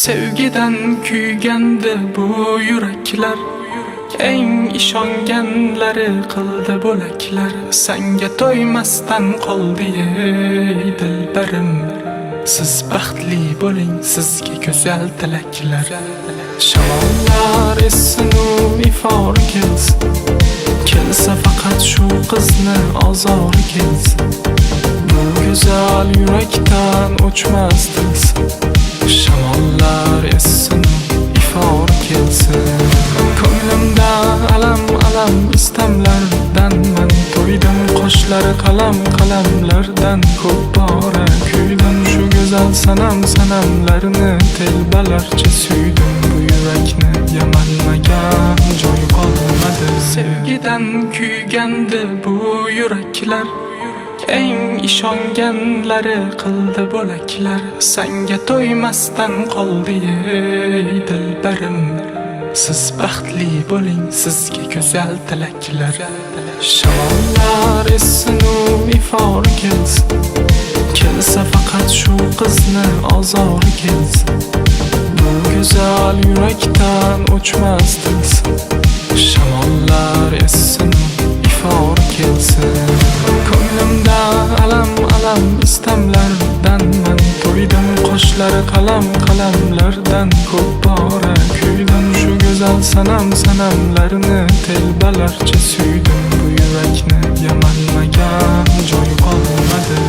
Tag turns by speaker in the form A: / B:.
A: Sevgiden kuygandi bu yuraklar, eng ishonganlari qildi bo'laklar. Senga to'ymasdan qoldi ey dilbarim. Siz baxtli bo'ling, sizga go'zal tilaklar. Shamollar essin u ifor kelsin, kelsa faqat shu qizni ozori kelsin. Bu go'zal yurakdan o'chmas tilsin. Shamollar essin, ifor kelsin. Ko'nglimda alam istamlardan men to'ydim. Qoshlari qalamlardan ko'p bora kuydim. Shu go'zal sanamlarni telbalarcha suydim. Bu yurakni yamanmagan joy qolmadi. Sevgidan kuygandi bu yuraklar, eng ishonganlari qildi bo'laklar. Senga to'ymasdan qoldi ey dilbarim. Siz baxtli bo'ling, sizga go'zal tilaklar. Shamollar essin u ifor kelsin, kelsa faqat shu qizni ozori kelsin. Bu go'zal yurakdan o'chmas tilsin. Shamollar essin, ifor kelsin. Ko'nglimda alam istamlardan men to'ydim. Qoshlari qalamlardan ko'p bora kuydim. Shu go'zal sanamlarni telbalarcha suydim. Bu yurakni yamanmagan joy qolmadi.